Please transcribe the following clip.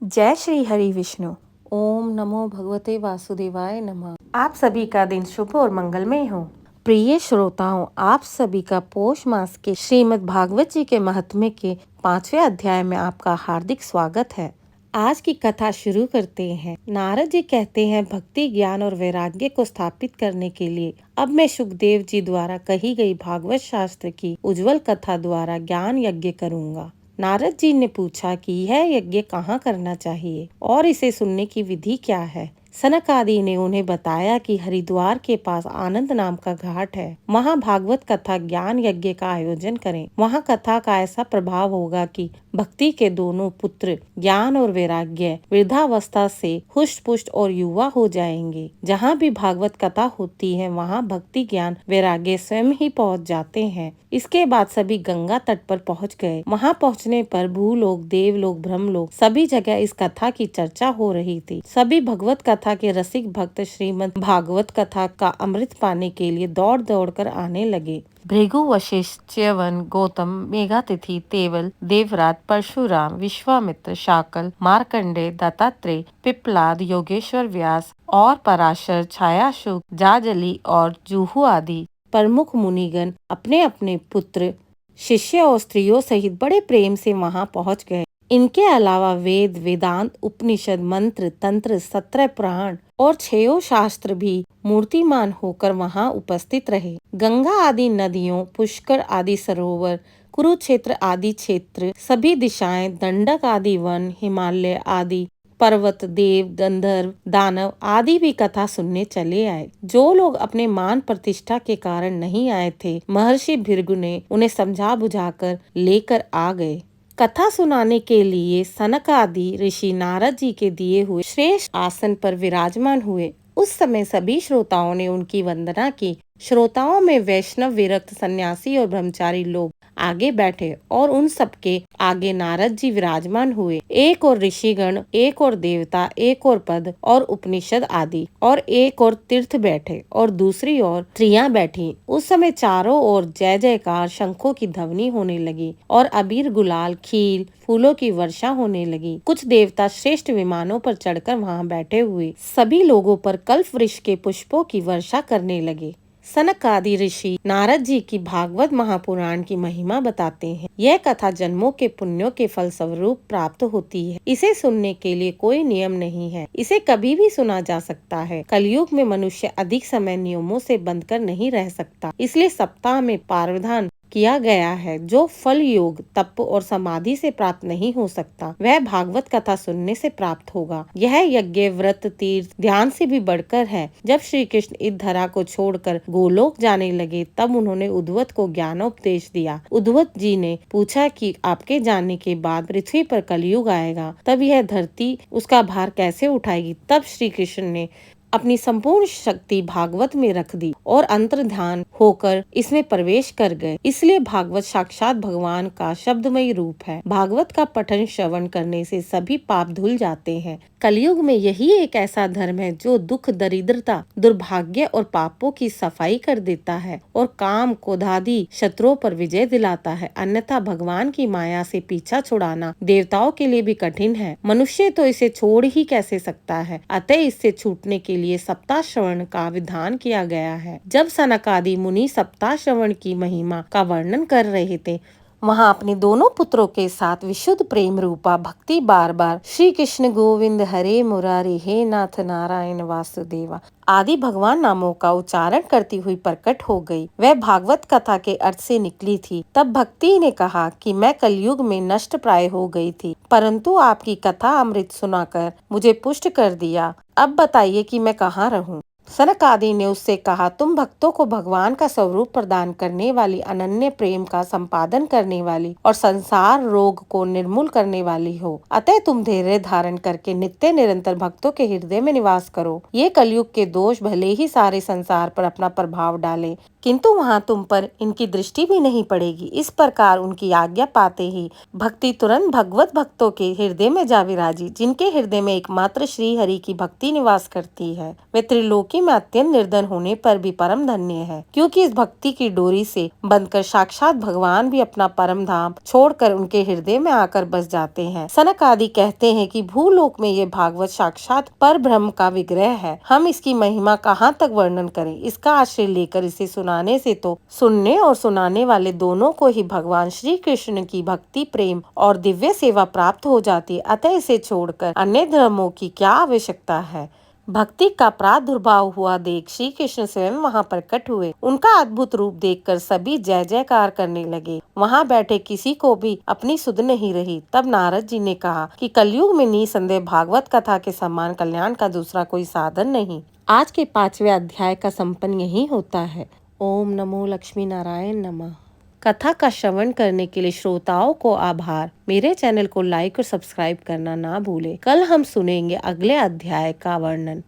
जय श्री हरि विष्णु। ओम नमो भगवते वासुदेवाय नमः। आप सभी का दिन शुभ और मंगलमय हो। प्रिय श्रोताओं, आप सभी का पौष मास के श्रीमद् भागवत जी के महात्म्य के 5वें अध्याय में आपका हार्दिक स्वागत है। आज की कथा शुरू करते हैं। नारद जी कहते हैं, भक्ति, ज्ञान और वैराग्य को स्थापित करने के लिए अब मैं सुखदेव जी द्वारा कही गई भागवत शास्त्र की उज्जवल कथा द्वारा ज्ञान यज्ञ करूंगा। नारद जी ने पूछा कि यह यज्ञ कहाँ करना चाहिए और इसे सुनने की विधि क्या है। सनक आदि ने उन्हें बताया कि हरिद्वार के पास आनंद नाम का घाट है, वहाँ भागवत कथा ज्ञान यज्ञ का आयोजन करें। वहाँ कथा का ऐसा प्रभाव होगा कि भक्ति के दोनों पुत्र ज्ञान और वैराग्य वृद्धावस्था से हुष्ट पुष्ट और युवा हो जाएंगे। जहाँ भी भागवत कथा होती है वहाँ भक्ति ज्ञान वैराग्य स्वयं ही पहुँच जाते हैं। इसके बाद सभी गंगा तट पर पहुँच गए। वहाँ पहुँचने पर भूलोक, देवलोक, ब्रह्मलोक सभी जगह इस कथा की चर्चा हो रही थी। सभी भगवत कथा के रसिक भक्त श्रीमद् भागवत कथा का अमृत पाने के लिए दौड़ दौड़ कर आने लगे। भृगु, वशिष्ठ, च्यवन, गौतम, मेघातिथि, तेवल, देवराज, परशुराम, विश्वामित्र, शाकल, मार्कंडे, दत्तात्रेय, पिप्पलाद, योगेश्वर व्यास और पराशर, छायाशुक, जाजली और जुहू आदि प्रमुख मुनिगण अपने अपने पुत्र, शिष्य और स्त्रियों सहित बड़े प्रेम से वहां पहुंच गए। इनके अलावा वेद, वेदांत, उपनिषद, मंत्र, तंत्र, 17 पुराण और 6 शास्त्र भी मूर्तिमान होकर वहां उपस्थित रहे। गंगा आदि नदियों, पुष्कर आदि सरोवर, कुरुक्षेत्र आदि क्षेत्र, सभी दिशाएं, दंडक आदि वन, हिमालय आदि पर्वत, देव, गंधर्व, दानव आदि भी कथा सुनने चले आए। जो लोग अपने मान प्रतिष्ठा के कारण नहीं आए थे, महर्षि भृगु ने उन्हें समझा बुझाकर लेकर आ गए। कथा सुनाने के लिए सनक आदि ऋषि नारद जी के दिए हुए श्रेष्ठ आसन पर विराजमान हुए। उस समय सभी श्रोताओं ने उनकी वंदना की। श्रोताओं में वैष्णव, विरक्त, सन्यासी और ब्रह्मचारी लोग आगे बैठे और उन सबके आगे नारद जी विराजमान हुए। एक और ऋषिगण, एक और देवता, एक और पद और उपनिषद आदि और एक और तीर्थ बैठे और दूसरी ओर स्त्रियां बैठी। उस समय चारों ओर जय जयकार, शंखों की ध्वनि होने लगी और अबीर, गुलाल, खील, फूलों की वर्षा होने लगी। कुछ देवता श्रेष्ठ विमानों पर चढ़कर वहां बैठे हुए सभी लोगों पर कल्प वृक्ष के पुष्पों की वर्षा करने लगे। सनक आदि ऋषि नारद जी की भागवत महापुराण की महिमा बताते हैं। यह कथा जन्मों के पुण्यों के फल स्वरूप प्राप्त होती है। इसे सुनने के लिए कोई नियम नहीं है, इसे कभी भी सुना जा सकता है। कलयुग में मनुष्य अधिक समय नियमों से बंधकर नहीं रह सकता, इसलिए सप्ताह में प्रावधान किया गया है। जो फल योग, तप और समाधि से प्राप्त नहीं हो सकता, वह भागवत कथा सुनने से प्राप्त होगा। यह यज्ञ, व्रत, तीर्थ, ध्यान से भी बढ़कर है। जब श्री कृष्ण इस धरा को छोड़कर गोलोक जाने लगे, तब उन्होंने उद्धव को ज्ञानोपदेश दिया। उद्धव जी ने पूछा कि आपके जाने के बाद पृथ्वी पर कलयुग आएगा, तब यह धरती उसका भार कैसे उठाएगी। तब श्री कृष्ण ने अपनी संपूर्ण शक्ति भागवत में रख दी और अंतर्ध्यान होकर इसमें प्रवेश कर गए। इसलिए भागवत साक्षात भगवान का शब्दमयी रूप है। भागवत का पठन श्रवण करने से सभी पाप धुल जाते हैं। कलयुग में यही एक ऐसा धर्म है जो दुख, दरिद्रता, दुर्भाग्य और पापों की सफाई कर देता है और काम, क्रोधादि शत्रुओं पर विजय दिलाता है। अन्यथा भगवान की माया से पीछा छुड़ाना देवताओं के लिए भी कठिन है। मनुष्य तो इसे छोड़ ही कैसे सकता है। अतः इससे छूटने के लिए सप्ताह श्रवण का विधान किया गया है। जब सनक आदि मुनि सप्ताह श्रवण की महिमा का वर्णन कर रहे थे, वहाँ अपने दोनों पुत्रों के साथ विशुद्ध प्रेम रूपा भक्ति बार बार श्री कृष्ण गोविंद हरे मुरारी, हे नाथ नारायण वासुदेवा आदि भगवान नामों का उच्चारण करती हुई प्रकट हो गई। वह भागवत कथा के अर्थ से निकली थी। तब भक्ति ने कहा कि मैं कलयुग में नष्ट प्राय हो गई थी, परंतु आपकी कथा अमृत सुनाकर मुझे पुष्ट कर दिया। अब बताइए कि मैं कहाँ रहूं। सनक आदि ने उससे कहा, तुम भक्तों को भगवान का स्वरूप प्रदान करने वाली, अनन्य प्रेम का संपादन करने वाली और संसार रोग को निर्मूल करने वाली हो। अतः तुम धैर्य धारण करके नित्य निरंतर भक्तों के हृदय में निवास करो। ये कलयुग के दोष भले ही सारे संसार पर अपना प्रभाव डाले, किंतु वहाँ तुम पर इनकी दृष्टि भी नहीं पड़ेगी। इस प्रकार उनकी आज्ञा पाते ही भक्ति तुरंत भगवत भक्तों के हृदय में जा विराजी। जिनके हृदय में एकमात्र श्री हरि की भक्ति निवास करती है, वे त्रिलोकी में अत्यंत निर्धन होने पर भी परम धन्य है, क्योंकि इस भक्ति की डोरी से बंधकर साक्षात भगवान भी अपना परम धाम छोड़कर उनके हृदय में आकर बस जाते हैं। सनक आदि कहते हैं कि भूलोक में ये भागवत साक्षात पर ब्रह्म का विग्रह है। हम इसकी महिमा कहाँ तक वर्णन करें। इसका आश्रय लेकर इसे सुनाने से तो सुनने और सुनाने वाले दोनों को ही भगवान श्री कृष्ण की भक्ति, प्रेम और दिव्य सेवा प्राप्त हो जाती है। अतः इसे छोड़कर अन्य धर्मों की क्या आवश्यकता है। भक्ति का प्रादुर्भाव हुआ देख श्री कृष्ण स्वयं वहां प्रकट हुए। उनका अद्भुत रूप देखकर सभी जय जयकार करने लगे। वहां बैठे किसी को भी अपनी सुध नहीं रही। तब नारद जी ने कहा कि कलयुग में निसंदेह भागवत कथा के समान कल्याण का दूसरा कोई साधन नहीं। आज के 5वें अध्याय का संपन्न यही होता है। ओम नमो लक्ष्मी नारायण नमः। कथा का श्रवण करने के लिए श्रोताओं को आभार। मेरे चैनल को लाइक और सब्सक्राइब करना ना भूलें। कल हम सुनेंगे अगले अध्याय का वर्णन।